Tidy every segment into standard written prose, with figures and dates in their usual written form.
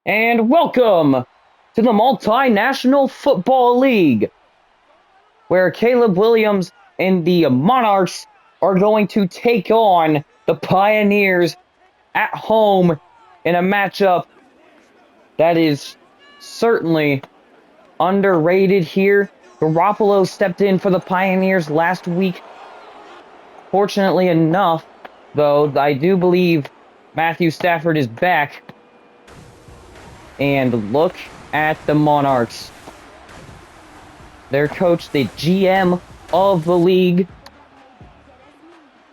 And welcome to the Multinational Football League, where Caleb Williams and the Monarchs are going to take on the Pioneers at home in a matchup that is certainly underrated here. Garoppolo stepped in for the Pioneers last week. Fortunately enough, though, I do believe Matthew Stafford is back. And look at the Monarchs. Their coach, the GM of the league.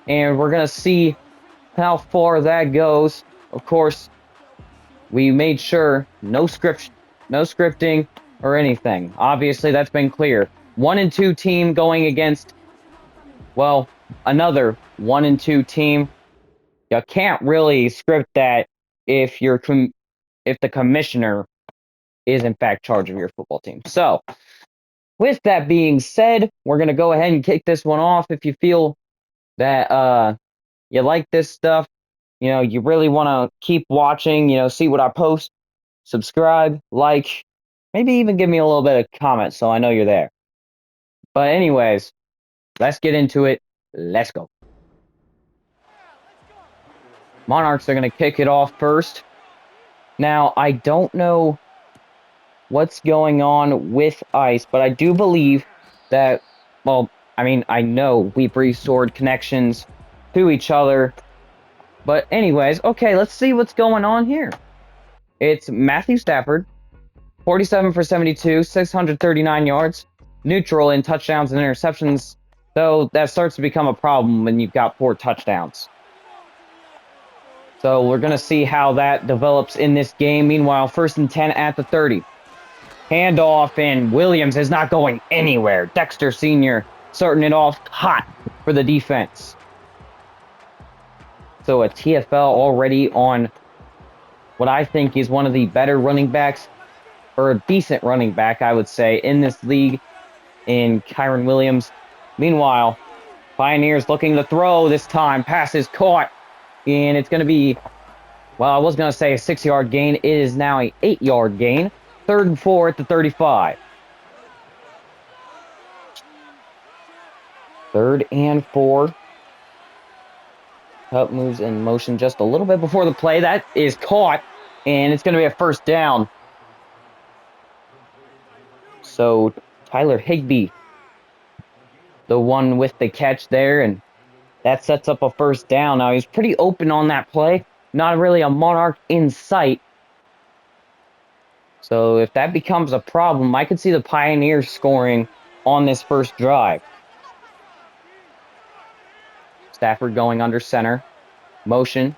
And we're going to see how far that goes. Of course, we made sure no scripting or anything. Obviously, that's been clear. 1-2 team going against, well, another 1-2 team. You can't really script that if if the commissioner is in fact charge of your football team. So, with that being said, we're going to go ahead and kick this one off. If you feel that you like this stuff, you really want to keep watching, see what I post, subscribe, like, maybe even give me a little bit of comment so I know you're there. But anyways, let's get into it. Let's go. Monarchs are going to kick it off first. Now, I don't know what's going on with ice, but I do believe that, well, I know we've restored connections to each other. But anyways, okay, let's see what's going on here. It's Matthew Stafford, 47 for 72, 639 yards, neutral in touchdowns and interceptions, though that starts to become a problem when you've got 4 touchdowns. So we're going to see how that develops in this game. Meanwhile, 1st and 10 at the 30. Handoff, and Williams is not going anywhere. Dexter Sr. starting it off hot for the defense. So a TFL already on what I think is one of the better running backs, or a decent running back, I would say, in this league, in Kyron Williams. Meanwhile, Pioneers looking to throw this time. Pass is caught, and it's going to be, well, I was going to say a 6-yard gain. It is now a 8-yard gain. 3rd and 4 at the 35. 3rd and 4. Cup moves in motion just a little bit before the play. That is caught, and it's going to be a 1st down. So Tyler Higbee, the one with the catch there, and that sets up a 1st down. Now, he's pretty open on that play. Not really a Monarch in sight. So if that becomes a problem, I could see the Pioneers scoring on this first drive. Stafford going under center. Motion.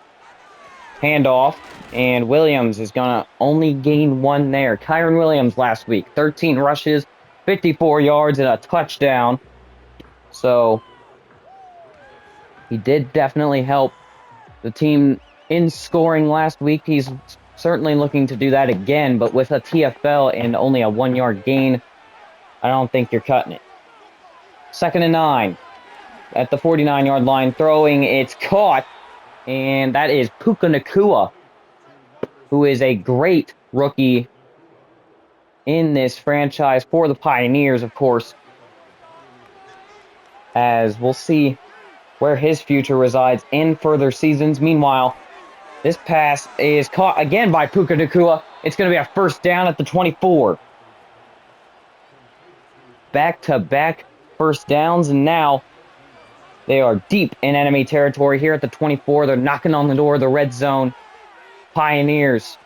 Handoff. And Williams is going to only gain 1 there. Kyron Williams last week. 13 rushes, 54 yards, and a touchdown. So he did definitely help the team in scoring last week. He's certainly looking to do that again, but with a TFL and only a 1-yard gain, I don't think you're cutting it. 2nd and 9 at the 49-yard line, throwing. It's caught, and that is Puka Nacua, who is a great rookie in this franchise for the Pioneers, of course, as we'll see where his future resides in further seasons. Meanwhile, this pass is caught again by Puka Nacua. It's going to be a 1st down at the 24. Back-to-back 1st downs, and now they are deep in enemy territory here at the 24. They're knocking on the door of the red zone. Pioneers.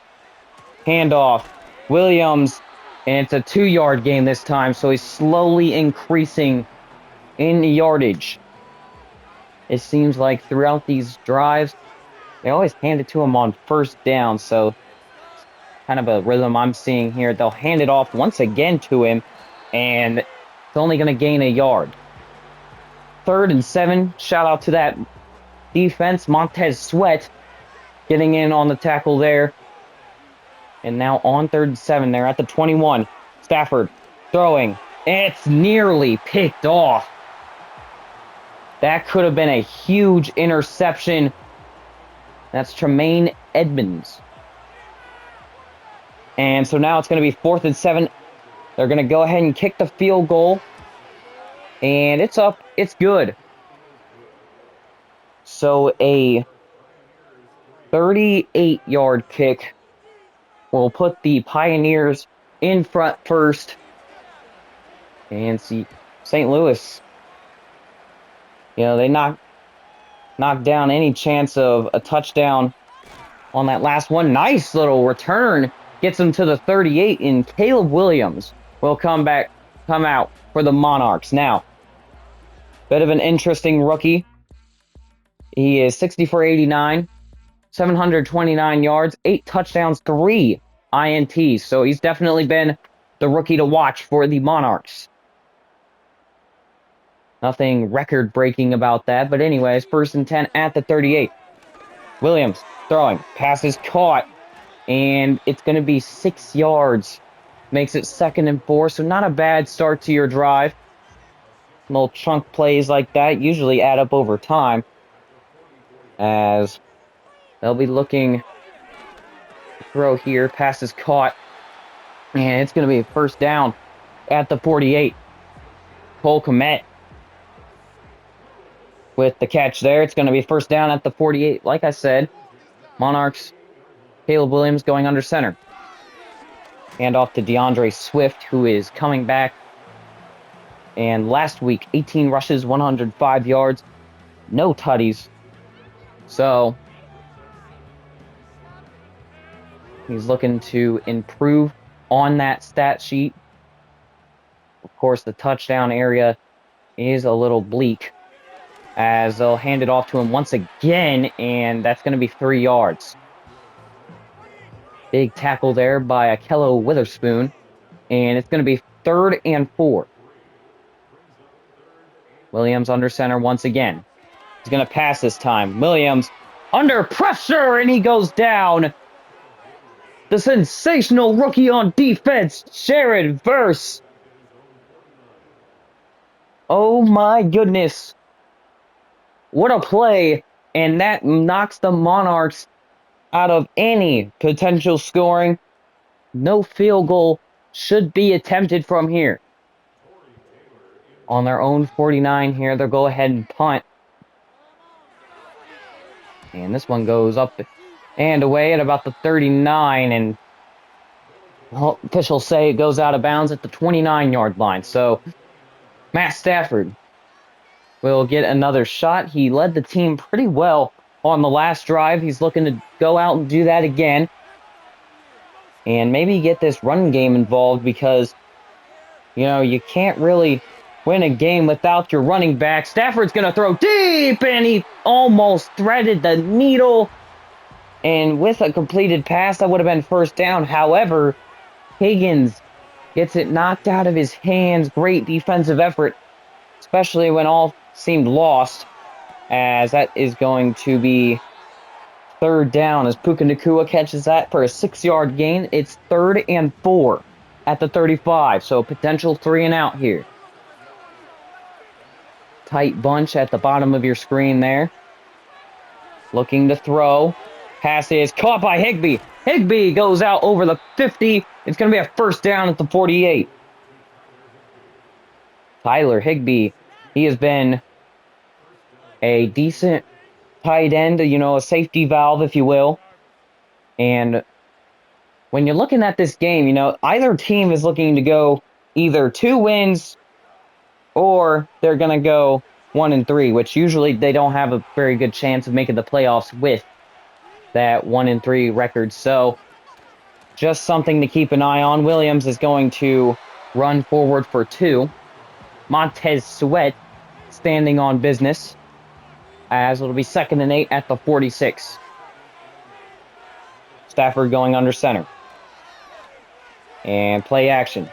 Handoff. Williams, and it's a 2-yard gain this time, so he's slowly increasing in yardage. It seems like throughout these drives, they always hand it to him on 1st down, so it's kind of a rhythm I'm seeing here. They'll hand it off once again to him, and it's only going to gain a yard. 3rd and 7. Shout out to that defense. Montez Sweat getting in on the tackle there. And now on 3rd and 7, they're at the 21. Stafford throwing. It's nearly picked off. That could have been a huge interception. That's Tremaine Edmonds. And so now it's going to be 4th and 7. They're going to go ahead and kick the field goal. And it's up. It's good. So a 38-yard kick will put the Pioneers in front first. And see, St. Louis, they knocked down any chance of a touchdown on that last one. Nice little return. Gets them to the 38, and Caleb Williams will come out for the Monarchs. Now, bit of an interesting rookie. He is 60 for 89, 729 yards, 8 touchdowns, 3 INTs. So he's definitely been the rookie to watch for the Monarchs. Nothing record-breaking about that. But anyways, 1st and 10 at the 38. Williams throwing. Pass is caught. And it's going to be 6 yards. Makes it 2nd and 4. So not a bad start to your drive. Little chunk plays like that usually add up over time. As they'll be looking to throw here. Pass is caught. And it's going to be a 1st down at the 48. Cole Kmet with the catch there. It's going to be 1st down at the 48. Like I said, Monarchs, Caleb Williams going under center. Hand off to DeAndre Swift, who is coming back. And last week, 18 rushes, 105 yards, no tutties. So he's looking to improve on that stat sheet. Of course, the touchdown area is a little bleak, as they'll hand it off to him once again, and that's going to be 3 yards. Big tackle there by Akello Witherspoon, and it's going to be 3rd and 4. Williams under center once again. He's going to pass this time. Williams under pressure, and he goes down. The sensational rookie on defense, Jared Verse. Oh my goodness. What a play. And that knocks the Monarchs out of any potential scoring. No field goal should be attempted from here. On their own 49 here, they'll go ahead and punt. And this one goes up and away at about the 39. And officials say it goes out of bounds at the 29-yard line. So Matt Stafford will get another shot. He led the team pretty well on the last drive. He's looking to go out and do that again. And maybe get this run game involved, because, you can't really win a game without your running back. Stafford's going to throw deep, and he almost threaded the needle. And with a completed pass, that would have been 1st down. However, Higgins gets it knocked out of his hands. Great defensive effort, especially when all seemed lost, as that is going to be 3rd down as Puka Nacua catches that for a 6-yard gain. It's 3rd and 4 at the 35, so potential 3 and out here. Tight bunch at the bottom of your screen there. Looking to throw. Pass is caught by Higbee. Higbee goes out over the 50. It's going to be a 1st down at the 48. Tyler Higbee, he has been a decent tight end, a safety valve, if you will. And when you're looking at this game, either team is looking to go either 2 wins or they're going to go 1 and 3, which usually they don't have a very good chance of making the playoffs with that 1 and 3 record. So just something to keep an eye on. Williams is going to run forward for 2. Montez Sweat standing on business, as it'll be 2nd and 8 at the 46. Stafford going under center. And play action.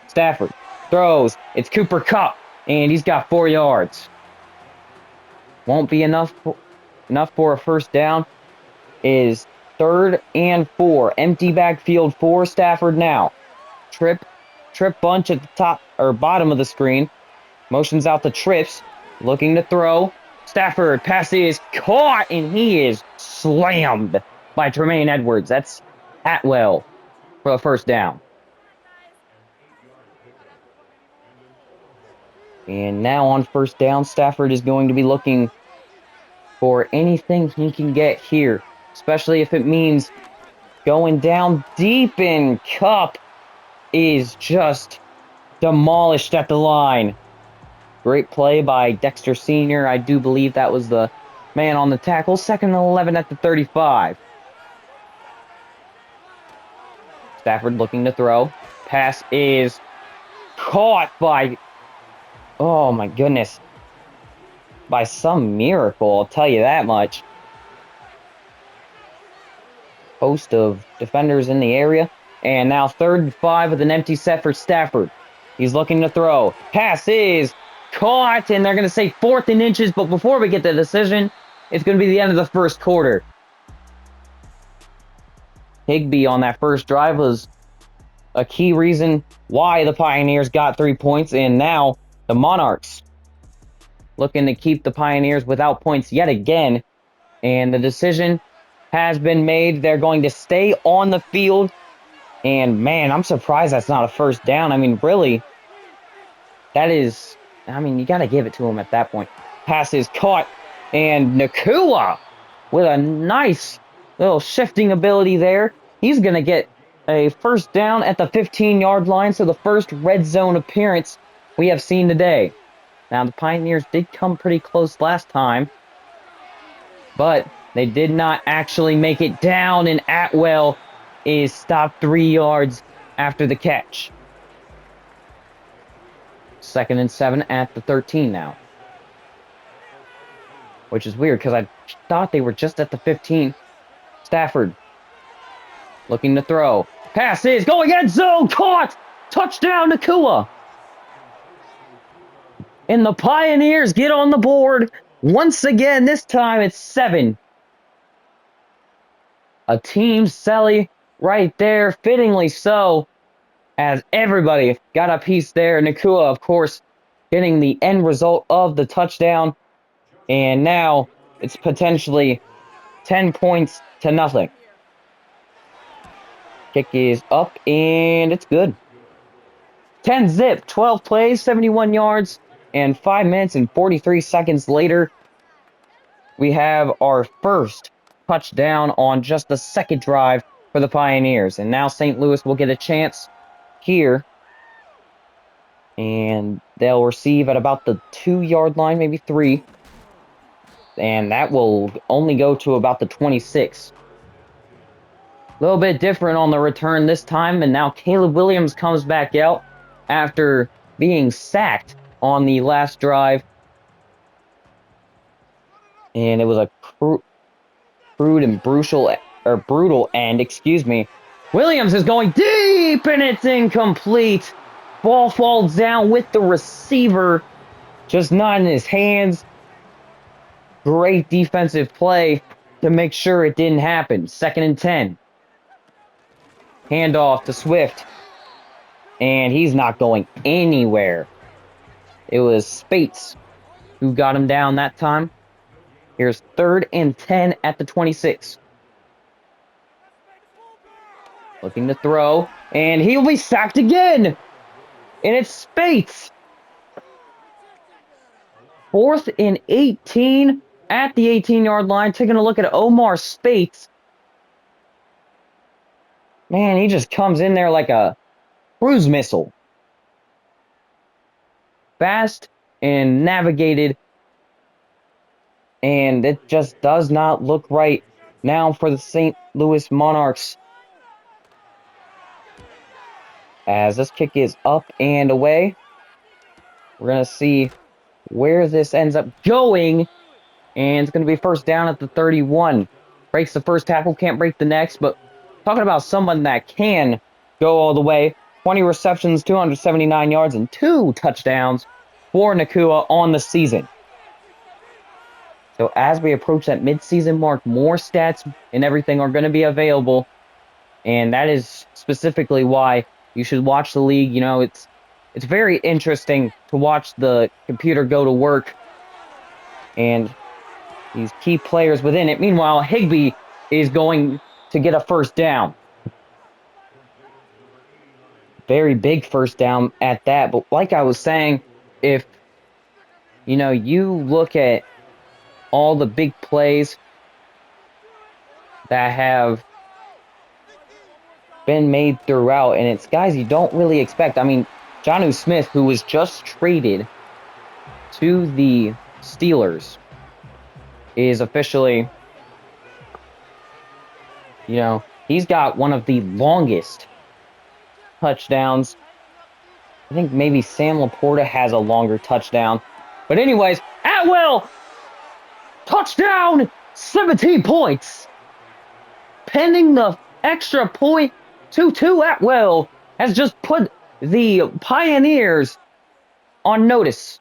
Stafford throws. It's Cooper Kupp, and he's got 4 yards. Won't be enough for a 1st down. Is 3rd and 4. Empty backfield for Stafford now. Trip bunch at the top or bottom of the screen. Motions out the trips. Looking to throw. Stafford, pass is caught, and he is slammed by Tremaine Edwards. That's Atwell. for the first down. And now on first down, Stafford is going to be looking for anything he can get here, especially if it means going down deep, and Cup is just demolished at the line. Great play by Dexter Sr. I do believe that was the man on the tackle. 2nd and 11 at the 35. Stafford looking to throw. Pass is caught by, oh my goodness, by some miracle, I'll tell you that much. Host of defenders in the area. And now 3rd and 5 with an empty set for Stafford. He's looking to throw. Pass is caught, and they're going to say 4th and inches, but before we get the decision, it's going to be the end of the first quarter. Higbee on that first drive was a key reason why the Pioneers got 3 points, and now the Monarchs looking to keep the Pioneers without points yet again, and the decision has been made. They're going to stay on the field, and man, I'm surprised that's not a first down. I mean, really, that is, I mean, you got to give it to him at that point. Pass is caught, and Nakua with a nice little shifting ability there. He's going to get a first down at the 15-yard line, so the first red zone appearance we have seen today. Now, the Pioneers did come pretty close last time, but they did not actually make it down, and Atwell is stopped 3 yards after the catch. 2nd and 7 at the 13 now. Which is weird because I thought they were just at the 15. Stafford looking to throw. Pass is going end zone. Caught. Touchdown Nakua. And the Pioneers get on the board once again. This time it's 7. A team Selly right there. Fittingly so, as everybody got a piece there. Nakua, of course, getting the end result of the touchdown. And now it's potentially 10 points to nothing. Kick is up, and it's good. 10-zip, 12 plays, 71 yards, and 5 minutes and 43 seconds later, we have our first touchdown on just the second drive for the Pioneers. And now St. Louis will get a chance here, and they'll receive at about the 2-yard line, maybe 3. And that will only go to about the 26. A little bit different on the return this time, and now Caleb Williams comes back out after being sacked on the last drive. And it was a crude and brutal end, excuse me. Williams is going deep, and it's incomplete. Ball falls down with the receiver, just not in his hands. Great defensive play to make sure it didn't happen. 2nd and 10. Handoff to Swift. And he's not going anywhere. It was Spates who got him down that time. Here's 3rd and 10 at the 26. Looking to throw. And he'll be sacked again. And it's Spates. 4th and 18 at the 18-yard line. Taking a look at Omar Spates. Man, he just comes in there like a cruise missile. Fast and navigated. And it just does not look right now for the St. Louis Monarchs. As this kick is up and away. We're going to see where this ends up going. And it's going to be first down at the 31. Breaks the first tackle, can't break the next. But talking about someone that can go all the way. 20 receptions, 279 yards, and 2 touchdowns for Nakua on the season. So as we approach that midseason mark, more stats and everything are going to be available. And that is specifically why you should watch the league. You know, it's very interesting to watch the computer go to work and these key players within it. Meanwhile, Higbee is going to get a first down. very big first down at that. But like I was saying, if you look at all the big plays that have been made throughout, and it's guys you don't really expect. I mean, Jonnu Smith, who was just traded to the Steelers, is officially, he's got one of the longest touchdowns. I think maybe Sam Laporta has a longer touchdown. But anyways, Atwell, touchdown, 17 points. Pending the extra point, 2-2 Atwell has just put the Pioneers on notice.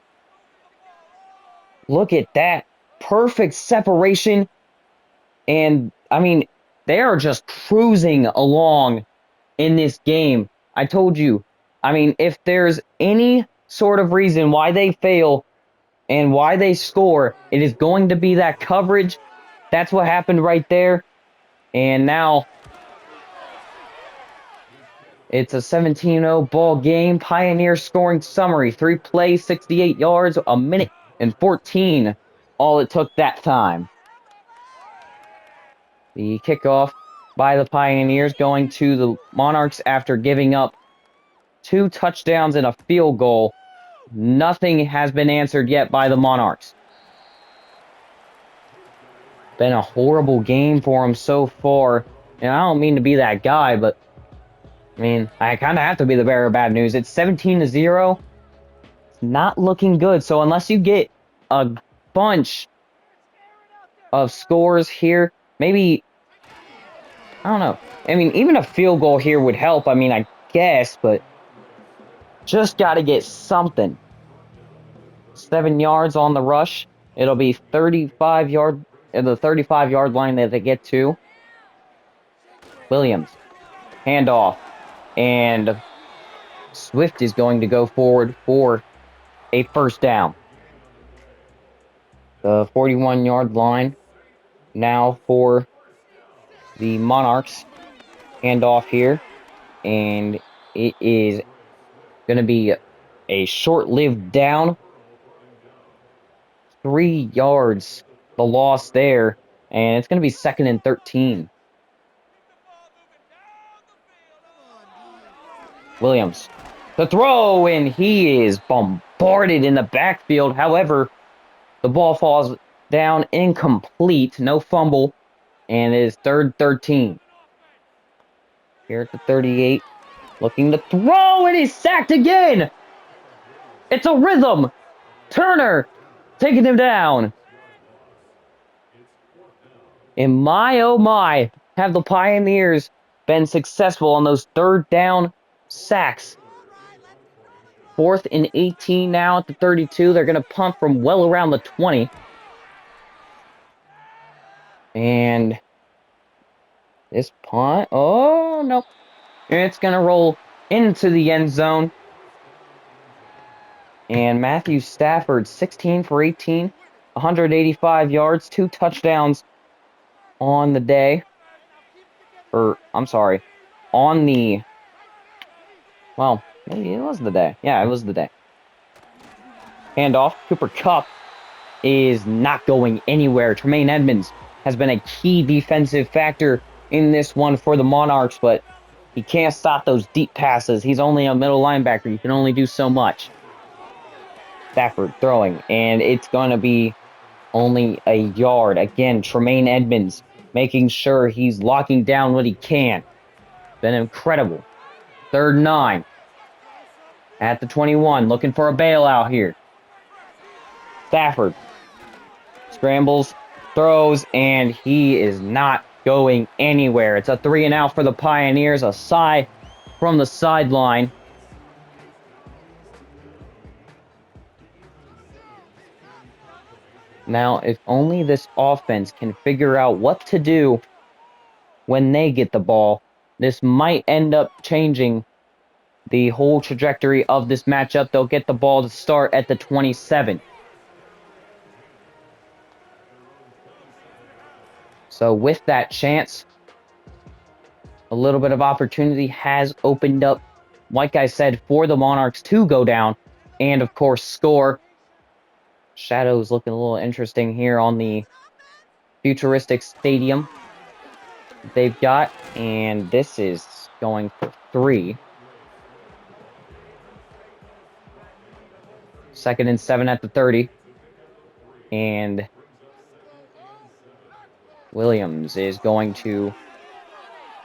Look at that. Perfect separation. And, I mean, they are just cruising along in this game. I told you. I mean, if there's any sort of reason why they fail and why they score, it is going to be that coverage. That's what happened right there. And now it's a 17-0 ball game. Pioneers scoring summary. 3 plays, 68 yards, a minute and 14. All it took that time. The kickoff by the Pioneers going to the Monarchs after giving up 2 touchdowns and a field goal. Nothing has been answered yet by the Monarchs. Been a horrible game for them so far. And I don't mean to be that guy, but I mean, I kind of have to be the bearer of bad news. It's 17-0. It's not looking good. So unless you get a bunch of scores here, maybe, I don't know. I mean, even a field goal here would help. I mean, I guess, but just got to get something. 7 yards on the rush. It'll be 35 yard at the 35-yard line that they get to. Williams, handoff, and Swift is going to go forward for a first down. The 41-yard line now for the Monarchs. Handoff here, and it is going to be a short-lived down. 3 yards, the loss there, and it's going to be 2nd and 13. Williams, the throw, and he is bombarded in the backfield. However, the ball falls down incomplete, no fumble, and it is 3rd 13. Here at the 38, looking to throw, and he's sacked again. It's a rhythm. Turner taking him down. And my, oh my, have the Pioneers been successful on those 3rd down sacks. 4th and 18 now at the 32. They're going to punt from well around the 20. And this punt, oh no. It's going to roll into the end zone. And Matthew Stafford, 16 for 18, 185 yards, 2 touchdowns on the day. On the, well, maybe it was the day. Yeah, it was the day. Handoff, Cooper Kupp is not going anywhere. Tremaine Edmonds has been a key defensive factor in this one for the Monarchs, but he can't stop those deep passes. He's only a middle linebacker. You can only do so much. Stafford throwing, and it's going to be only a yard. Again, Tremaine Edmonds making sure he's locking down what he can. Been incredible. 3rd and 9. At the 21, looking for a bailout here. Stafford scrambles, throws, and he is not going anywhere. It's a 3 and out for the Pioneers. A sigh from the sideline. Now, if only this offense can figure out what to do when they get the ball, this might end up changing the whole trajectory of this matchup. They'll get the ball to start at the 27. So with that chance, a little bit of opportunity has opened up like I said, for the Monarchs to go down and, of course, score. Shadows looking a little interesting here on the futuristic stadium they've got. And this is going for 3. 2nd and 7 at the 30. And Williams is going to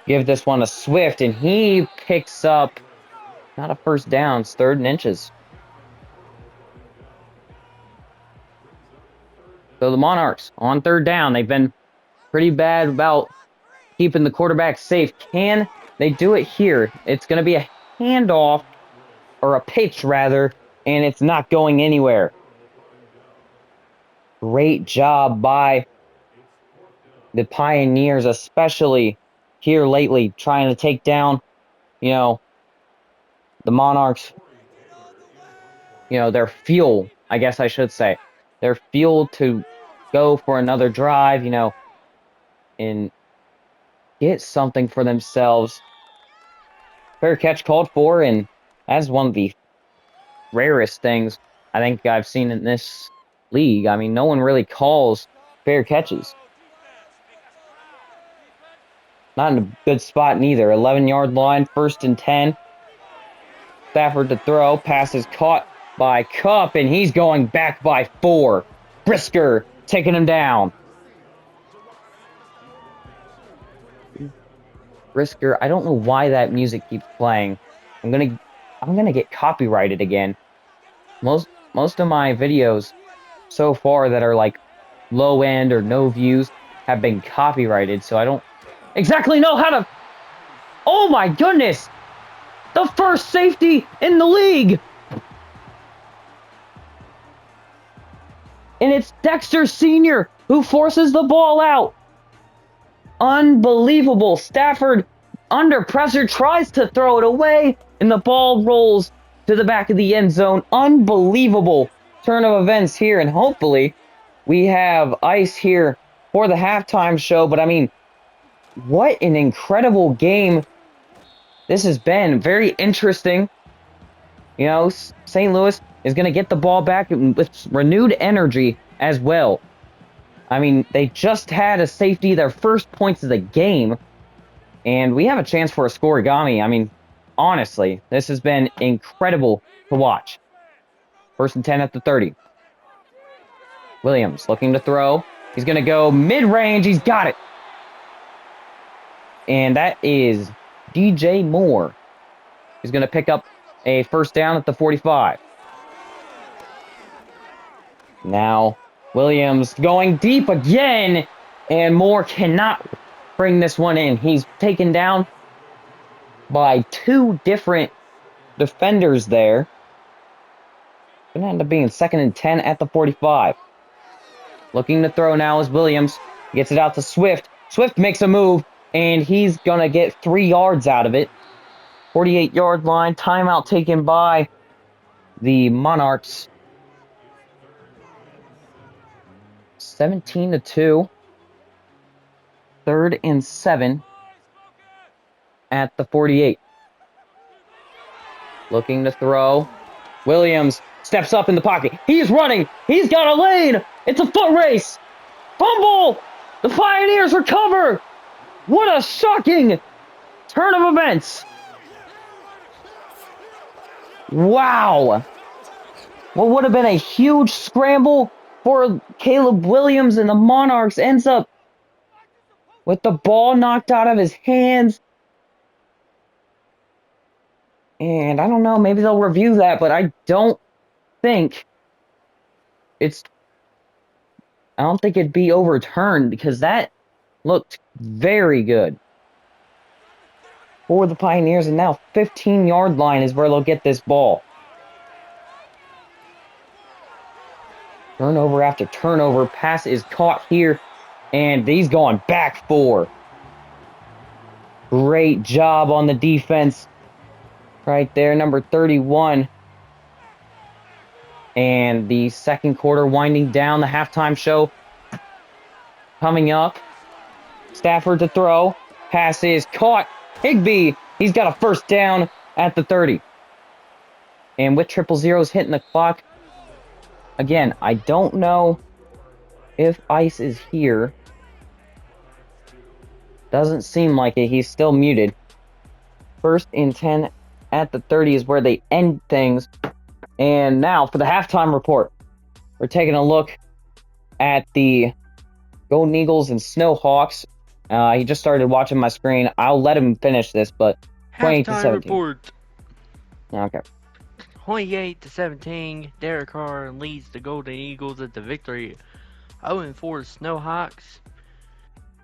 give this one a Swift, and he picks up not a first down, it's 3rd and inches. So the Monarchs on 3rd down, they've been pretty bad about keeping the quarterback safe. Can they do it here? It's going to be a handoff, or a pitch rather, and it's not going anywhere. Great job by the Pioneers, especially here lately, trying to take down, the Monarchs, their fuel, I guess I should say. Their fuel to go for another drive, and get something for themselves. Fair catch called for, and that's one of the rarest things I think I've seen in this league. I mean, no one really calls fair catches. Not in a good spot neither. 11-yard line, 1st and 10. Stafford to throw. Pass is caught by Cup, and he's going back by 4. Brisker taking him down. Brisker, I don't know why that music keeps playing. I'm gonna get copyrighted again. Most of my videos so far that are like low end or no views have been copyrighted, so I don't exactly know how to. Oh my goodness! The first safety in the league! And it's Dexter Sr. who forces the ball out. Unbelievable. Stafford, under pressure, tries to throw it away, and the ball rolls to the back of the end zone. Unbelievable turn of events here, and hopefully we have ice here for the halftime show. But I mean, what an incredible game this has been. Very interesting. St. Louis is going to get the ball back with renewed energy as well. I mean, they just had a safety, their first points of the game, and we have a chance for a scoregami. I mean, honestly, this has been incredible to watch. 1st and 10 at the 30. Williams looking to throw. He's going to go mid-range. He's got it. And that is DJ Moore. He's going to pick up a first down at the 45. Now, Williams going deep again, and Moore cannot bring this one in. He's taken down by 2 different defenders there. Going to end up being 2nd and 10 at the 45. Looking to throw now is Williams. Gets it out to Swift. Swift makes a move, and he's going to get 3 yards out of it. 48-yard line. Timeout taken by the Monarchs. 17-2. 3rd and 7 at the 48. Looking to throw. Williams steps up in the pocket. He's running. He's got a lane. It's a foot race. Fumble. The Pioneers recover. What a shocking turn of events. Wow. What would have been a huge scramble for Caleb Williams, and the Monarchs ends up with the ball knocked out of his hands. And I don't know, maybe they'll review that, but I don't think it'd be overturned, because that looked very good for the Pioneers. And now 15-yard line is where they'll get this ball. Turnover after turnover. Pass is caught here, and he's going back 4. Great job on the defense right there, number 31. And the second quarter winding down. The halftime show coming up. Stafford to throw. Pass is caught. Higbee, he's got a first down at the 30. And with triple zeros hitting the clock, again, I don't know if Ice is here. Doesn't seem like it. He's still muted. 1st and 10 at the 30 is where they end things. And now for the halftime report, we're taking a look at the Golden Eagles and Snowhawks. He just started watching my screen. I'll let him finish this, but 28 to Halftime 17. report. Okay. 28 to 17. Derek Carr leads the Golden Eagles at the victory. 0-4 Snowhawks.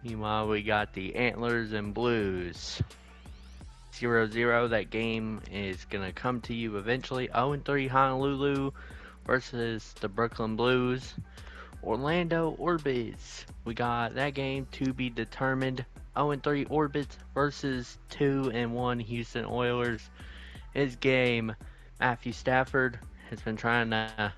Meanwhile, we got the Antlers and Blues. 0-0. That game is going to come to you eventually. 0-3 Honolulu versus the Brooklyn Blues. Orlando Orbits. We got that game to be determined. 0-3 Orbits versus 2-1 Houston Oilers. His game, Matthew Stafford has been trying to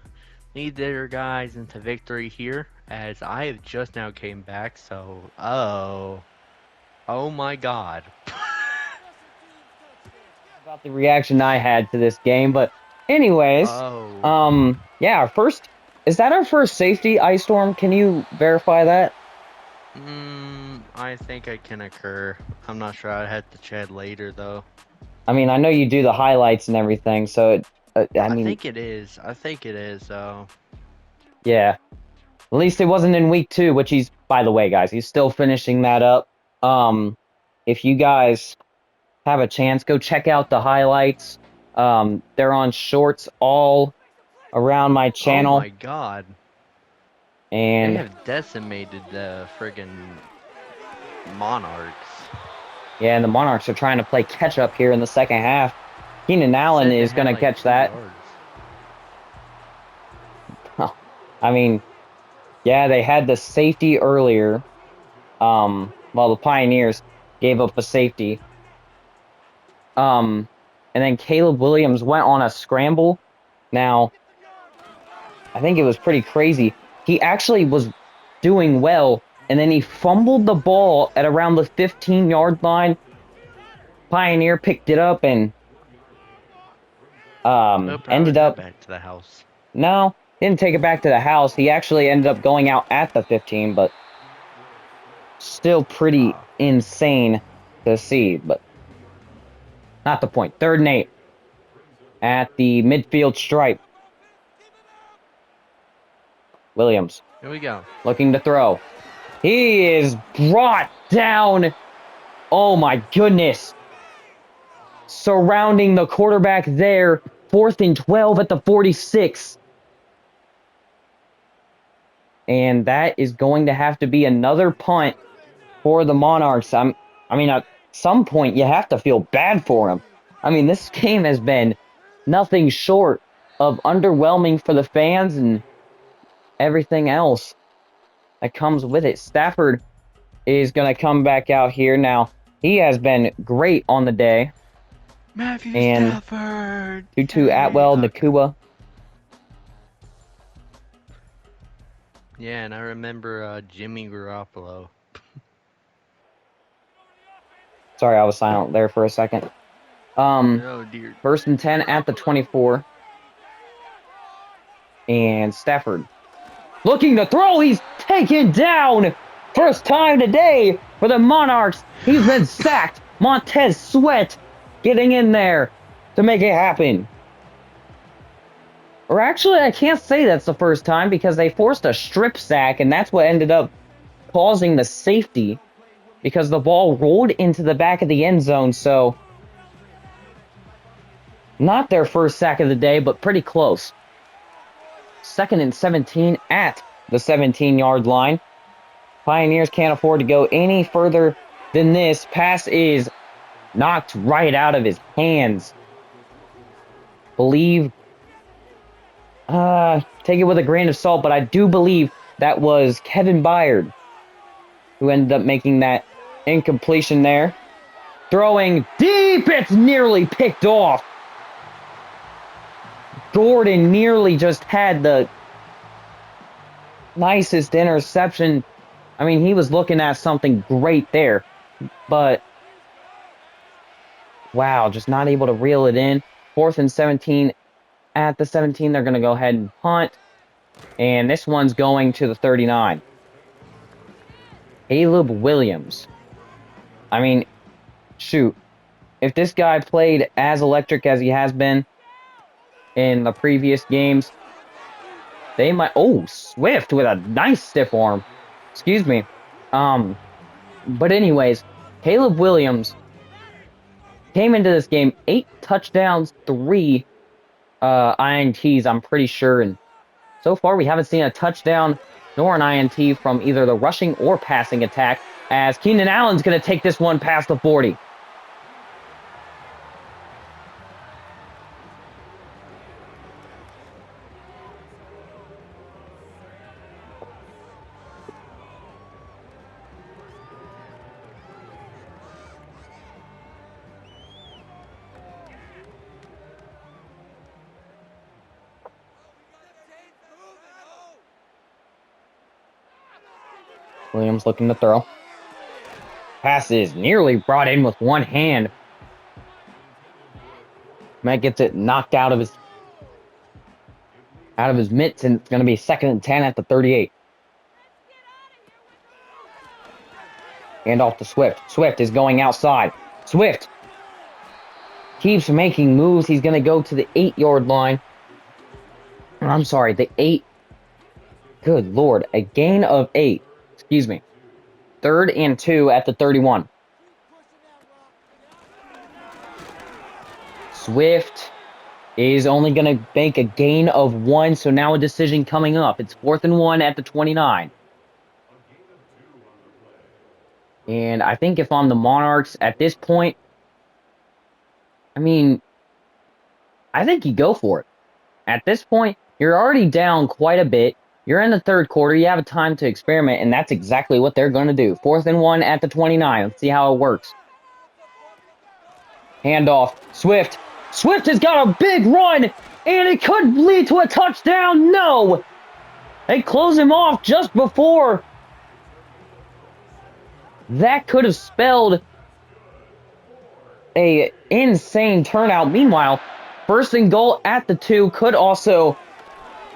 lead their guys into victory here, as I have just now came back, so oh my god. About the reaction I had to this game, but anyways, yeah, is that our first safety, Ice Storm? Can you verify that? I think it can occur. I'm not sure. I'd have to check later though. I mean, I know you do the highlights and everything, so I think it is. I think it is though. Yeah. At least it wasn't in week 2, which he's, by the way, guys, he's still finishing that up. If you guys have a chance, go check out the highlights. They're on shorts all around my Oh channel. my god. And they have decimated the friggin' Monarchs. yeah, and the Monarchs are trying to play catch up here in the second half. Keenan Allen is going to catch that. I mean, yeah, they had the safety earlier. Well, the Pioneers gave up a safety. And then Caleb Williams went on a scramble. Now, I think it was pretty crazy. He actually was doing well, and then he fumbled the ball at around the 15-yard line. Pioneer picked it up and ended up back to the house. No, didn't take it back to the house. He actually ended up going out at the 15, but still pretty insane to see, but not the point. 3rd and 8 at the midfield stripe. Williams. Here we go. Looking to throw. He is brought down. Oh my goodness. Surrounding the quarterback there. 4th and 12 at the 46. And that is going to have to be another punt for the Monarchs. I mean, at some point, you have to feel bad for them. I mean, this game has been nothing short of underwhelming for the fans and everything else that comes with it. Stafford is going to come back out here. Now, he has been great on the day. Matthew and Stafford. Tutu Atwell, Nakua. Yeah, and I remember Jimmy Garoppolo. Sorry, I was silent there for a second. Oh dear. 1st and 10 at the 24. And Stafford looking to throw. He's taken down. First time today for the Monarchs. He's been sacked. Montez Sweat getting in there to make it happen. Or actually, I can't say that's the first time because they forced a strip sack, and that's what ended up causing the safety because the ball rolled into the back of the end zone. So, not their first sack of the day, but pretty close. 2nd and 17 at the 17-yard line. Pioneers can't afford to go any further than this. Pass is knocked right out of his hands. Take it with a grain of salt, but I do believe that was Kevin Byard who ended up making that incompletion there. Throwing deep, it's nearly picked off. Gordon nearly just had the nicest interception. I mean, he was looking at something great there, but Wow, just not able to reel it in. 4th and 17 at the 17. They're going to go ahead and punt. And this one's going to the 39. Caleb Williams. I mean, shoot. If this guy played as electric as he has been in the previous games, they might. Oh, Swift with a nice stiff arm. Excuse me. But anyways, Caleb Williams came into this game 8 touchdowns, 3 INTs. I'm pretty sure, and so far we haven't seen a touchdown nor an INT from either the rushing or passing attack. As Keenan Allen's going to take this one past the 40. Williams looking to throw. Pass is nearly brought in with one hand. Matt gets it knocked out of his mitts, and it's going to be 2nd and 10 at the 38. Hand off to Swift. Swift is going outside. Swift keeps making moves. He's going to go to the 8-yard line. I'm sorry, the 8. Good Lord, a gain of 8. Excuse me. 3rd and 2 at the 31. Swift is only going to make a gain of 1, so now a decision coming up. It's 4th and 1 at the 29. And I think if I'm the Monarchs at this point, I mean, I think you go for it. At this point, you're already down quite a bit. You're in the 3rd quarter. You have a time to experiment, and that's exactly what they're going to do. 4th and 1 at the 29. Let's see how it works. Handoff. Swift. Swift has got a big run, and it could lead to a touchdown. No! They close him off just before. That could have spelled a insane turnout. Meanwhile, 1st and goal at the 2 could also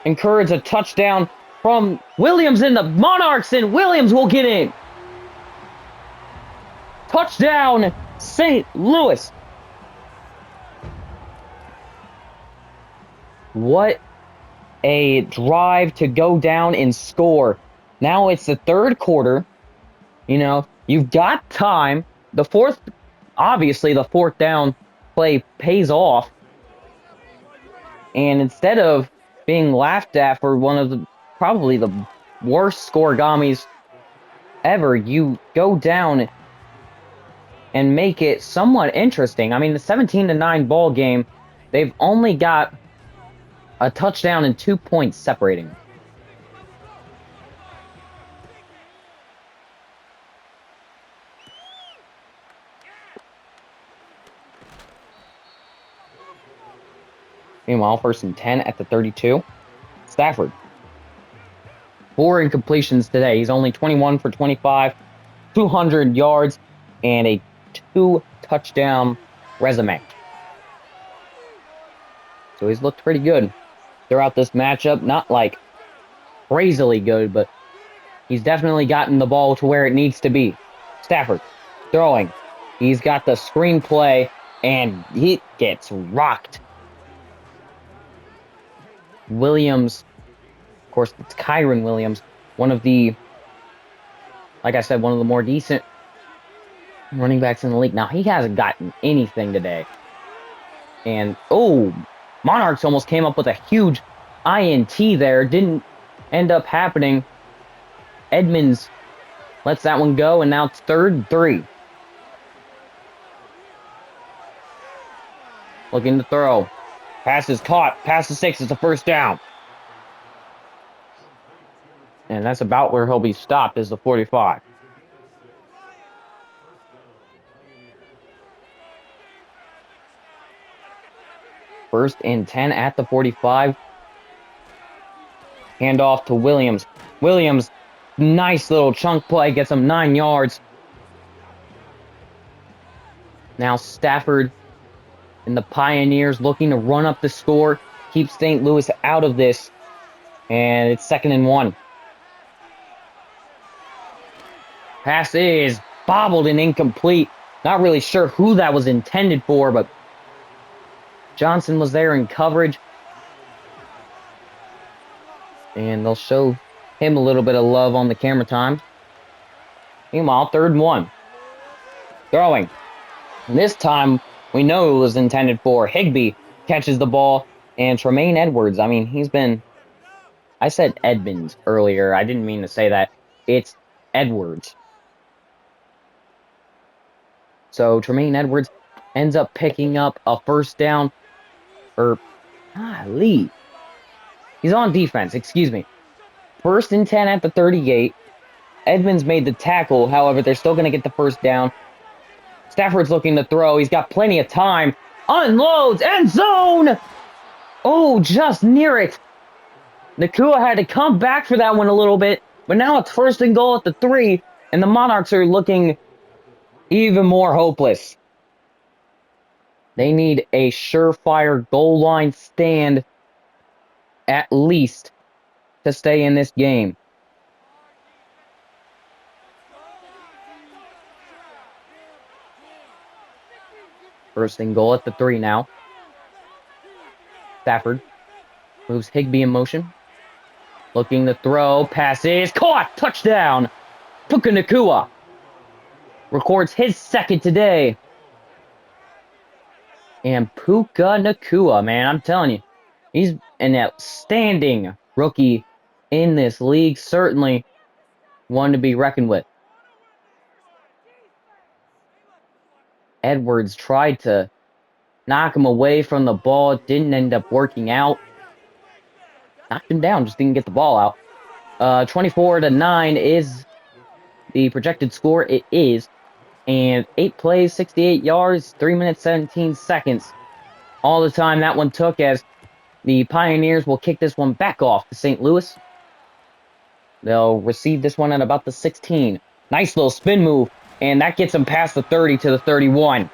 encourage a touchdown from Williams in the Monarchs, and Williams will get in. Touchdown, St. Louis. What a drive to go down and score. Now it's the 3rd quarter. You know, you've got time. Obviously the 4th down play pays off. And instead of being laughed at for one of probably the worst scoregamis ever, you go down and make it somewhat interesting. I mean, the 17-9 ball game, they've only got a touchdown and 2 points separating. Meanwhile, 1st and 10 at the 32. Stafford. 4 incompletions today. He's only 21 for 25, 200 yards, and a 2-touchdown resume. So he's looked pretty good throughout this matchup. Not like crazily good, but he's definitely gotten the ball to where it needs to be. Stafford throwing. He's got the screenplay, and he gets rocked. Williams, of course, it's Kyron Williams, one of the more decent running backs in the league. Now, he hasn't gotten anything today. And, Monarchs almost came up with a huge INT there. Didn't end up happening. Edmonds lets that one go, and now it's 3rd and 3. Looking to throw. Pass is caught. Pass to 6. It's a 1st down. And that's about where he'll be stopped, is the 45. First and 10 at the 45. Handoff to Williams. Williams, nice little chunk play. Gets him 9 yards. Now Stafford And the Pioneers looking to run up the score, keep St. Louis out of this. And it's 2nd and 1. Pass is bobbled and incomplete. Not really sure who that was intended for, but Johnson was there in coverage. And they'll show him a little bit of love on the camera time. Meanwhile, 3rd and 1. Throwing. And this time, we know who it was intended for. Higbee catches the ball. And Tremaine Edwards, I mean, he's been... I said Edmonds earlier. I didn't mean to say that. It's Edwards. So Tremaine Edwards ends up picking up a 1st down. Lee. He's on defense, excuse me. 1st and 10 at the 38. Edmonds made the tackle. However, they're still going to get the 1st down. Stafford's looking to throw. He's got plenty of time. Unloads. End zone! Oh, just near it. Nakua had to come back for that one a little bit. But now it's 1st and goal at the 3. And the Monarchs are looking even more hopeless. They need a surefire goal line stand at least to stay in this game. First and goal at the 3 now. Stafford moves Higbee in motion. Looking to throw. Pass is caught. Touchdown. Puka Nakua records his 2nd today. And Puka Nakua, man, I'm telling you, he's an outstanding rookie in this league. Certainly one to be reckoned with. Edwards tried to knock him away from the ball. It didn't end up working out. Knocked him down, just didn't get the ball out. 24-9 is the projected score. It is. And 8 plays, 68 yards, 3 minutes, 17 seconds. All the time that one took, as the Pioneers will kick this one back off to St. Louis. They'll receive this one at about the 16. Nice little spin move. And that gets them past the 30 to the 31.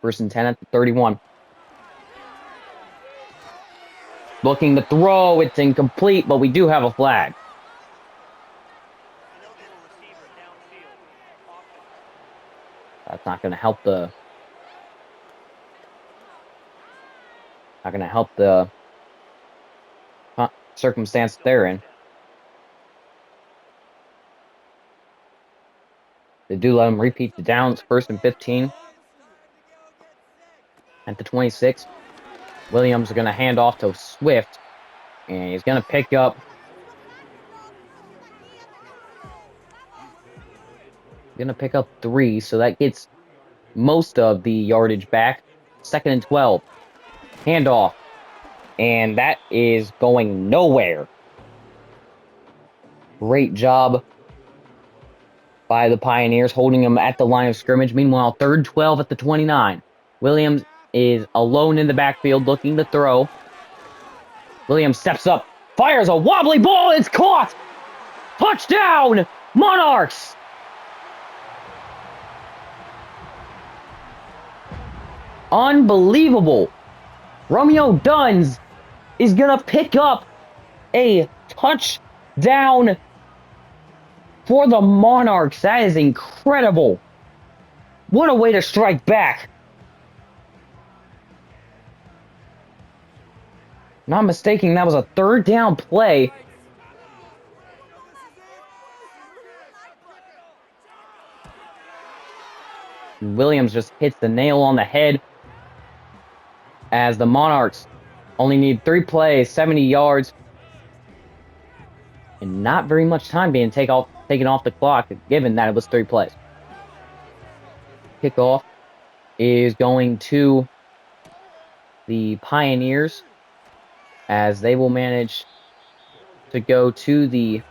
First and 10 at the 31. Looking to throw. It's incomplete, but we do have a flag. That's not going to help the... Not going to help the circumstance they're in. They do let them repeat the downs. 1st and 15. At the 26. Williams is going to hand off to Swift. And he's going to pick up... Going to pick up 3, so that gets most of the yardage back. 2nd and 12. Handoff. And that is going nowhere. Great job by the Pioneers, holding them at the line of scrimmage. Meanwhile, 3rd 12 at the 29. Williams is alone in the backfield looking to throw. Williams steps up, fires a wobbly ball. It's caught. Touchdown, Monarchs. Unbelievable. Romeo Duns is going to pick up a touchdown for the Monarchs. That is incredible. What a way to strike back. Not mistaken, that was a 3rd down play. Williams just hits the nail on the head, as the Monarchs only need 3 plays, 70 yards, and not very much time being taken off the clock, given that it was 3 plays. Kickoff is going to the Pioneers, as they will manage to go to the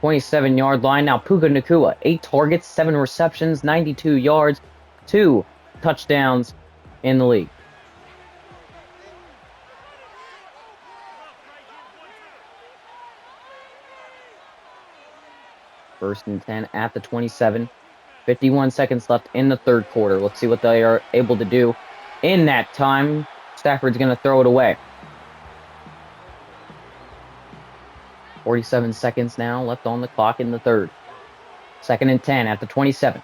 27-yard line. Now, Puka Nakua, 8 targets, 7 receptions, 92 yards, 2 touchdowns in the league. First and 10 at the 27. 51 seconds left in the third quarter. Let's see what they are able to do in that time. Stafford's going to throw it away. 47 seconds now left on the clock in the third. Second and 10 at the 27.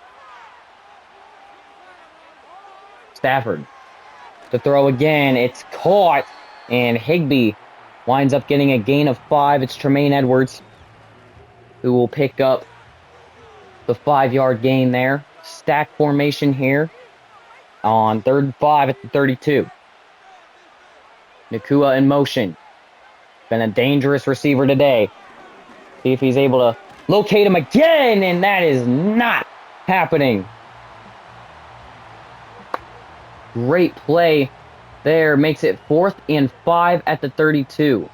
Stafford to throw again. It's caught, and Higbee winds up getting a gain of 5. It's Tremaine Edwards who will pick up the 5-yard gain there. Stack formation here on 3rd and 5 at the 32. Nakua in motion. Been a dangerous receiver today. See if he's able to locate him again, and that is not happening. Great play there. Makes it 4th and 5 at the 32.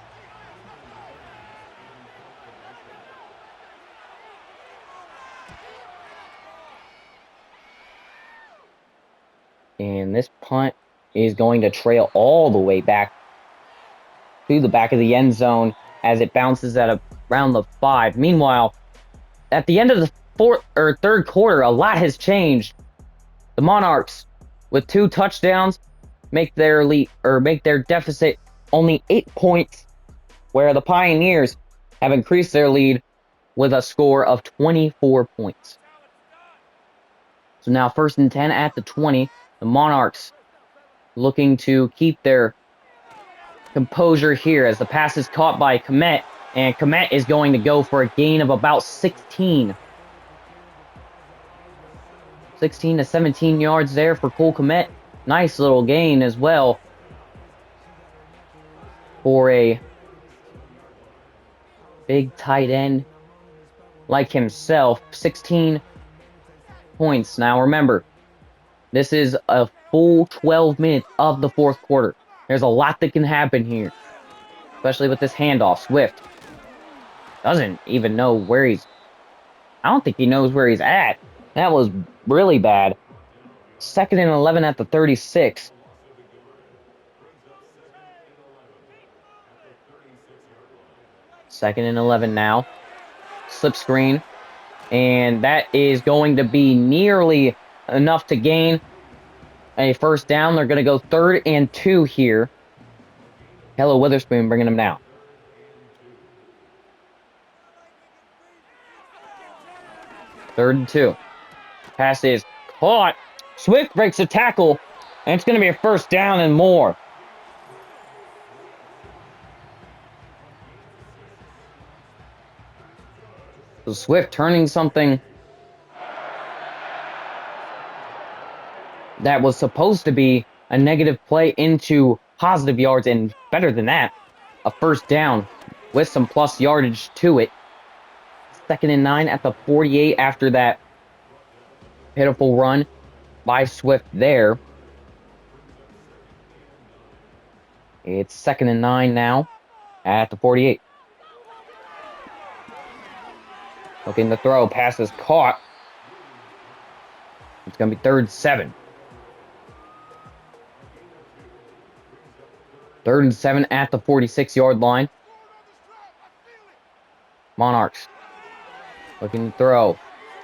And this punt is going to trail all the way back to the back of the end zone as it bounces at around the 5. Meanwhile, at the end of the third quarter, a lot has changed. The Monarchs, with 2 touchdowns, make their deficit only 8 points, where the Pioneers have increased their lead with a score of 24 points. So now 1st and 10 at the 20. The Monarchs looking to keep their composure here as the pass is caught by Komet, and Komet is going to go for a gain of about 16. 16 to 17 yards there for Cole Komet. Nice little gain as well for a big tight end like himself. 16 points. Now remember, this is a full 12 minutes of the fourth quarter. There's a lot that can happen here, especially with this handoff. Swift doesn't even know where I don't think he knows where he's at. That was really bad. 2nd and 11 at the 36. Second and 11 now. Slip screen. And that is going to be nearly enough to gain a first down. They're going to go 3rd and 2 here. Hello, Witherspoon bringing them down. 3rd and 2. Pass is caught. Swift breaks a tackle. And it's going to be a first down and more. So Swift turning something that was supposed to be a negative play into positive yards, and better than that, a first down with some plus yardage to it. 2nd and 9 at the 48 after that pitiful run by Swift there. It's 2nd and 9 now at the 48. Looking to throw. Pass is caught. It's going to be 3rd and 7. 3rd and 7 at the 46-yard line. Monarchs looking to throw.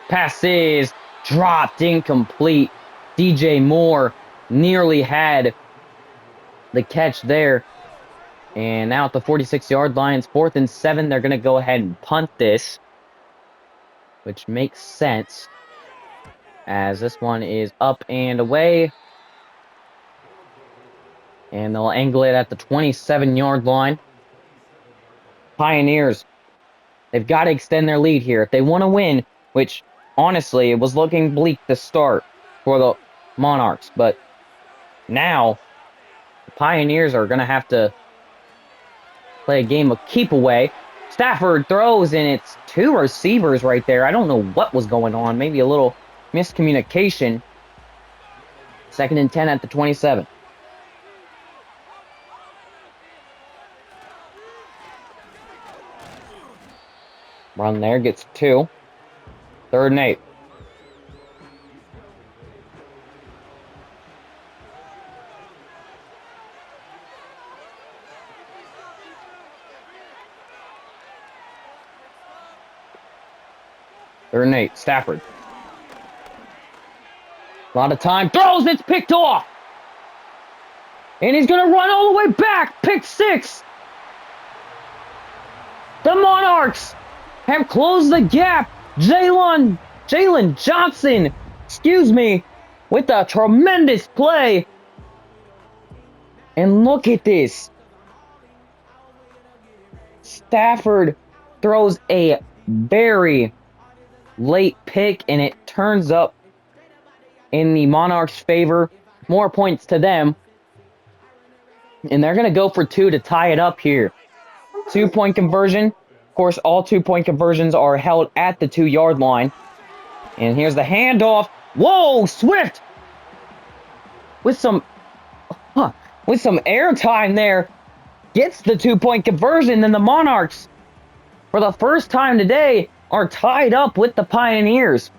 Pass is dropped, incomplete. DJ Moore nearly had the catch there. And now at the 46-yard line, it's 4th and 7. They're going to go ahead and punt this, which makes sense as this one is up and away. And they'll angle it at the 27-yard line. Pioneers, they've got to extend their lead here if they want to win, which honestly, it was looking bleak to start for the Monarchs. But now, the Pioneers are going to have to play a game of keep away. Stafford throws, and it's 2 receivers right there. I don't know what was going on. Maybe a little miscommunication. 2nd and 10 at the 27. Run there, gets 2. 3rd and 8. Third and 8. Stafford. A lot of time. Throws. It's picked off. And he's going to run all the way back. Pick 6. The Monarchs have closed the gap. Jalen Johnson, with a tremendous play. And look at this. Stafford throws a very late pick, and it turns up in the Monarchs' favor. More points to them. And they're going to go for 2 to tie it up here. 2-point conversion. Of course, all 2-point conversions are held at the 2-yard line. And here's the handoff. Whoa, Swift! With some airtime there. Gets the 2-point conversion. And the Monarchs, for the first time today, are tied up with the Pioneers.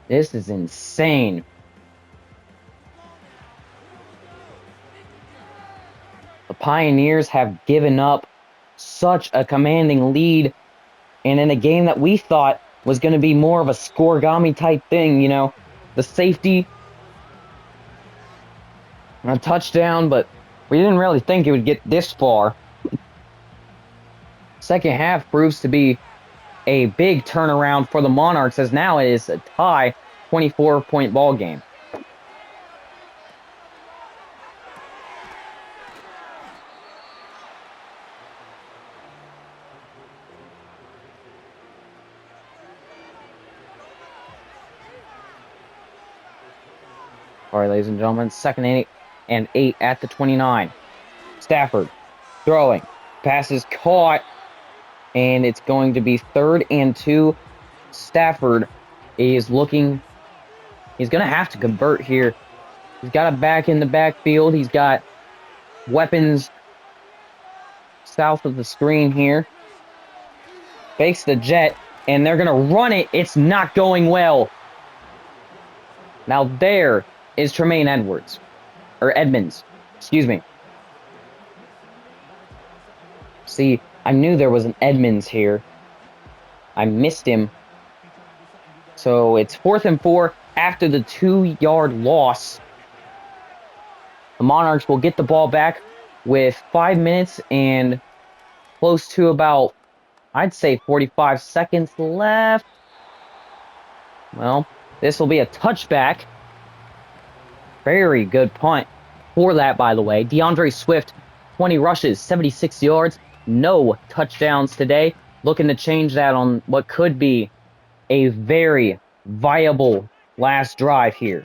This is insane. The Pioneers have given up such a commanding lead, and in a game that we thought was going to be more of a scoregami type thing, you know, the safety, a touchdown, but we didn't really think it would get this far. Second half proves to be a big turnaround for the Monarchs, as now it is a tie, 24-point ball game. All right, ladies and gentlemen, 2nd and 8 at the 29. Stafford throwing. Pass is caught, and it's going to be 3rd and 2. Stafford is looking. He's going to have to convert here. He's got a back in the backfield. He's got weapons south of the screen here. Fakes the jet, and they're going to run it. It's not going well. Now there is Tremaine Edmonds. Excuse me. See, I knew there was an Edmonds here. I missed him. So it's 4th and 4 after the 2-yard loss. The Monarchs will get the ball back with 5 minutes and close to about, I'd say, 45 seconds left. Well, this will be a touchback. Very good punt for that, by the way. DeAndre Swift, 20 rushes, 76 yards, no touchdowns today. Looking to change that on what could be a very viable last drive here.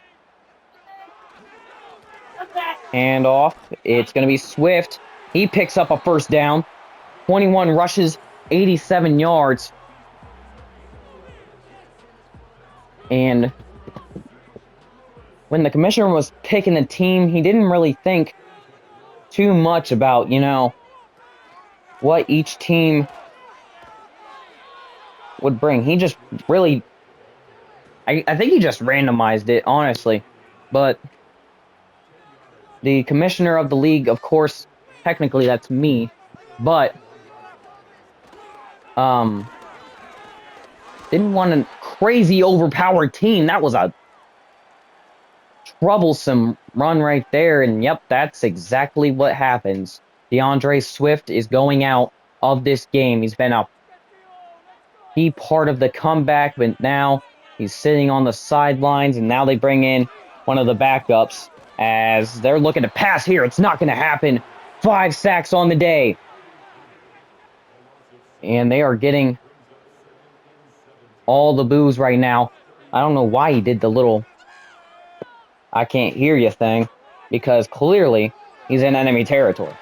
And off. It's going to be Swift. He picks up a first down. 21 rushes, 87 yards. And when the commissioner was picking the team, he didn't really think too much about, you know, what each team would bring. He just really, I think he just randomized it, honestly. But the commissioner of the league, of course, technically that's me, but didn't want a crazy overpowered team. That was a troublesome run right there, and yep, that's exactly what happens. DeAndre Swift is going out of this game. He's been a key part of the comeback, but now he's sitting on the sidelines, and now they bring in one of the backups as they're looking to pass here. It's not going to happen. 5 sacks on the day. And they are getting all the boos right now. I don't know why he did the little I can't hear you thing, because clearly he's in enemy territory.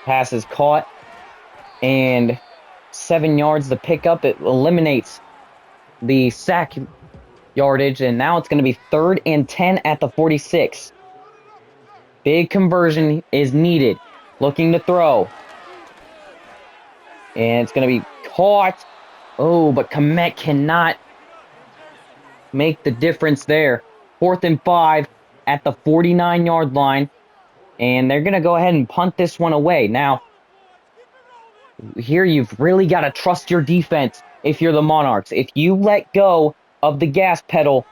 Pass is caught, and 7 yards to pick up. It eliminates the sack yardage, and now it's going to be 3rd and 10 at the 46. Big conversion is needed. Looking to throw. And it's going to be caught. Oh, but Komet cannot make the difference there. 4th and 5 at the 49-yard line. And they're going to go ahead and punt this one away. Now, here you've really got to trust your defense if you're the Monarchs. If you let go of the gas pedal,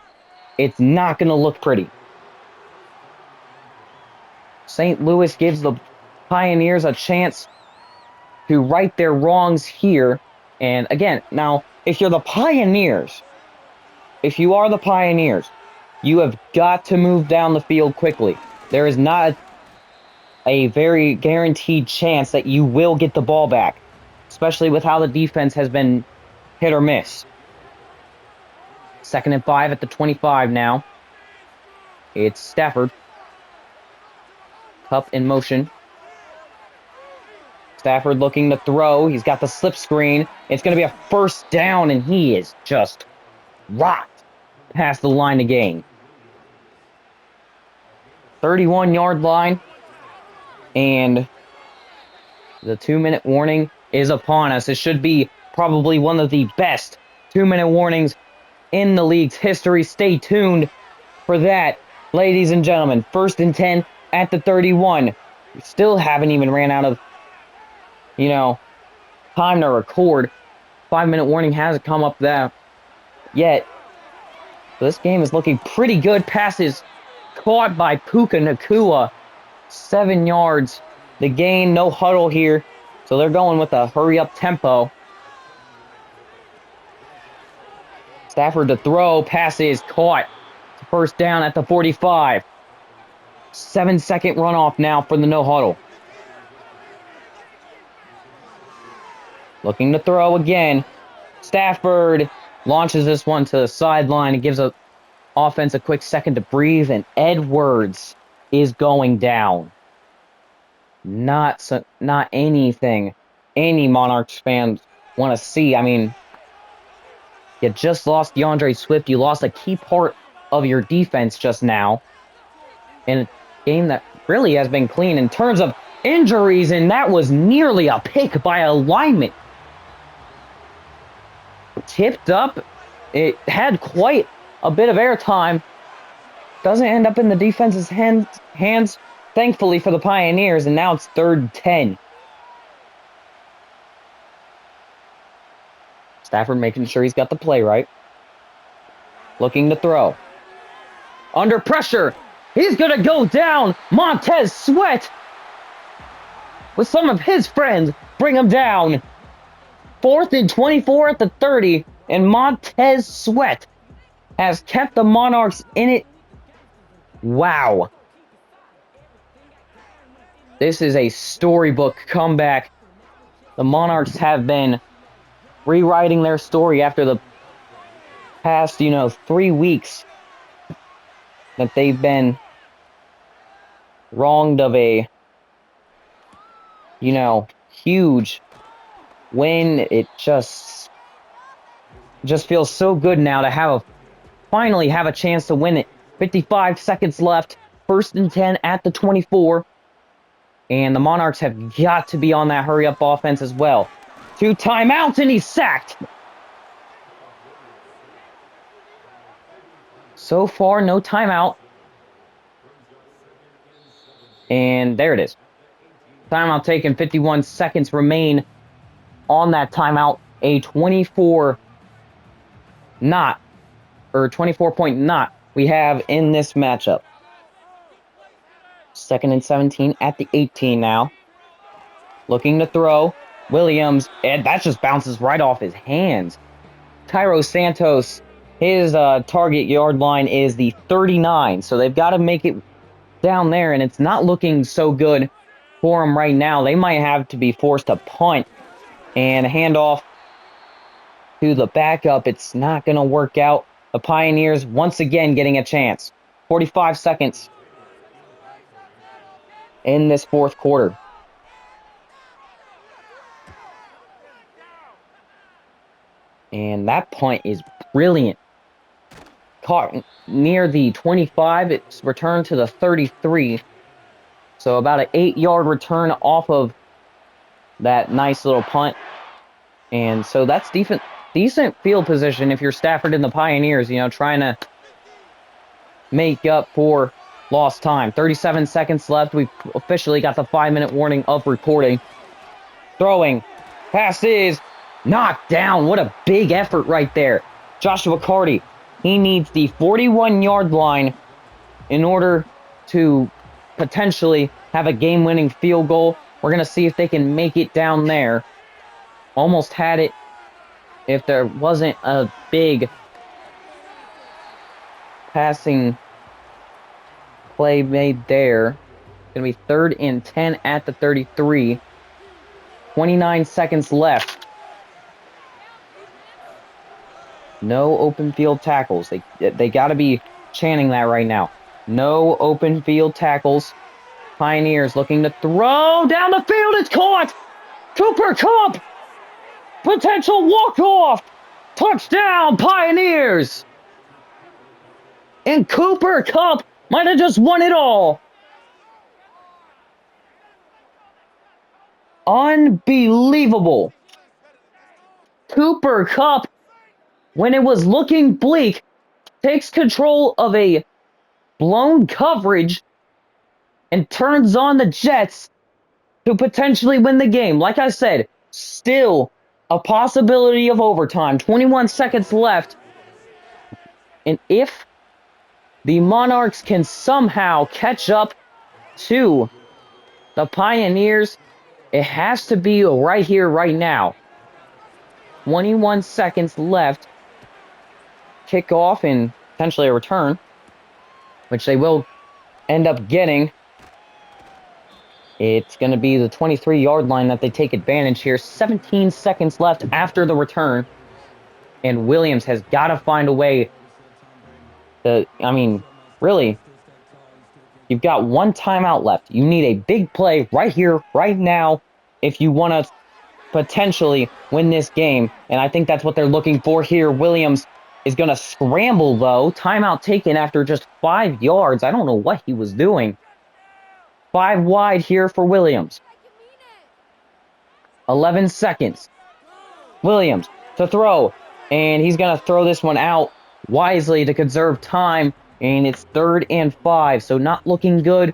it's not going to look pretty. St. Louis gives the Pioneers a chance to right their wrongs here. And again, now, if you're the Pioneers, if you are the Pioneers, you have got to move down the field quickly. There is not a very guaranteed chance that you will get the ball back, especially with how the defense has been hit or miss. 2nd and 5 at the 25 now. It's Stafford. Cup in motion. Stafford looking to throw. He's got the slip screen. It's going to be a first down, and he is just rocked past the line of gain. 31-yard line. And the 2-minute warning is upon us. It should be probably one of the best 2-minute warnings in the league's history. Stay tuned for that, ladies and gentlemen. 1st and 10 at the 31. We still haven't even ran out of, time to record. 5-minute warning hasn't come up there yet. So this game is looking pretty good. Passes caught by Puka Nacua. 7 yards. The gain, no huddle here. So they're going with a hurry-up tempo. Stafford to throw. Pass is caught. First down at the 45. 7-second runoff now for the no huddle. Looking to throw again. Stafford launches this one to the sideline. It gives the offense a quick second to breathe, and Edwards is going down. Not anything any Monarchs fans want to see. I mean, you just lost DeAndre Swift. You lost a key part of your defense just now. In a game that really has been clean in terms of injuries, and that was nearly a pick by a lineman. Tipped up. It had quite a bit of airtime. Doesn't end up in the defense's hands, thankfully for the Pioneers, and now it's 3rd and 10. Stafford making sure he's got the play right. Looking to throw. Under pressure. He's going to go down. Montez Sweat with some of his friends bring him down. 4th and 24 at the 30, and Montez Sweat has kept the Monarchs in it. Wow. This is a storybook comeback. The Monarchs have been rewriting their story after the past, 3 weeks that they've been wronged of a, huge win. It just feels so good now to finally have a chance to win it. 55 seconds left. 1st and 10 at the 24. And the Monarchs have got to be on that hurry-up offense as well. 2 timeouts, and he's sacked. So far, no timeout. And there it is. Timeout taken. 51 seconds remain on that timeout. A 24-point knot we have in this matchup. 2nd and 17 at the 18 now. Looking to throw. Williams, and that just bounces right off his hands. Tyro Santos, his target yard line is the 39, so they've got to make it down there, and it's not looking so good for them right now. They might have to be forced to punt and hand off to the backup. It's not going to work out. The Pioneers once again getting a chance. 45 seconds in this 4th quarter. And that punt is brilliant. Caught near the 25. It's returned to the 33. So about an 8-yard return off of that nice little punt. And so that's decent field position if you're Stafford and the Pioneers, trying to make up for lost time. 37 seconds left. We've officially got the 5-minute warning of recording. Throwing. Pass is knocked down. What a big effort right there. Joshua Carty. He needs the 41-yard line in order to potentially have a game-winning field goal. We're going to see if they can make it down there. Almost had it if there wasn't a big passing play made there. It's going to be 3rd and 10 at the 33. 29 seconds left. No open field tackles. They got to be chanting that right now. No open field tackles. Pioneers looking to throw down the field. It's caught. Cooper Kupp. Potential walk-off. Touchdown, Pioneers. And Cooper Kupp might have just won it all. Unbelievable. Cooper Kupp, when it was looking bleak, takes control of a blown coverage and turns on the Jets to potentially win the game. Like I said, still a possibility of overtime. 21 seconds left. And if the Monarchs can somehow catch up to the Pioneers, it has to be right here, right now. 21 seconds left. Kickoff and potentially a return, which they will end up getting. It's going to be the 23-yard line that they take advantage here. 17 seconds left after the return. And Williams has got to find a way to, really, you've got one timeout left. You need a big play right here, right now, if you want to potentially win this game. And I think that's what they're looking for here. Williams is going to scramble, though. Timeout taken after just 5 yards. I don't know what he was doing. 5 wide here for Williams. 11 seconds. Williams to throw. And he's going to throw this one out wisely to conserve time. And it's 3rd and 5. So not looking good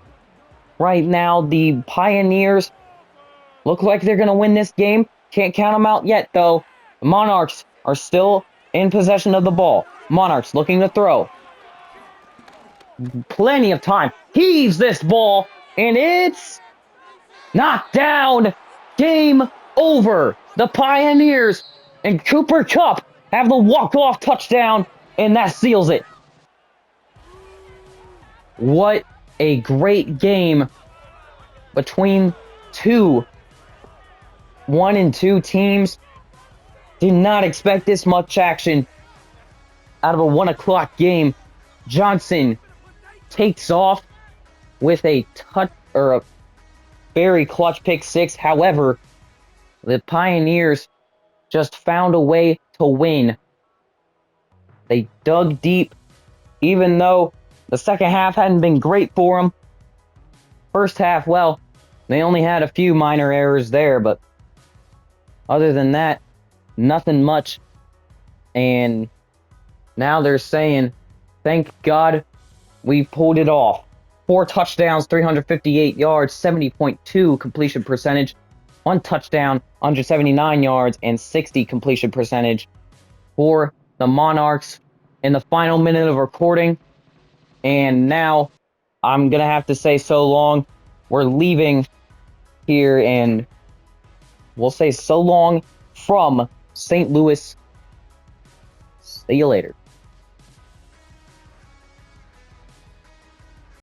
right now. The Pioneers look like they're going to win this game. Can't count them out yet, though. The Monarchs are still in possession of the ball. Monarchs looking to throw. Plenty of time. Heaves this ball. And it's knocked down. Game over. The Pioneers and Cooper Kupp have the walk-off touchdown. And that seals it. What a great game between 1 and 2 teams. Did not expect this much action out of a 1 o'clock game. Johnson takes off with a very clutch pick 6. However, the Pioneers just found a way to win. They dug deep, even though the second half hadn't been great for them. First half, well, they only had a few minor errors there, but other than that, nothing much. And now they're saying, thank God we pulled it off. 4 touchdowns, 358 yards, 70.2 completion percentage. 1 touchdown, 179 yards, and 60 completion percentage for the Monarchs in the final minute of recording. And now I'm going to have to say so long. We're leaving here, and we'll say so long from St. Louis. See you later.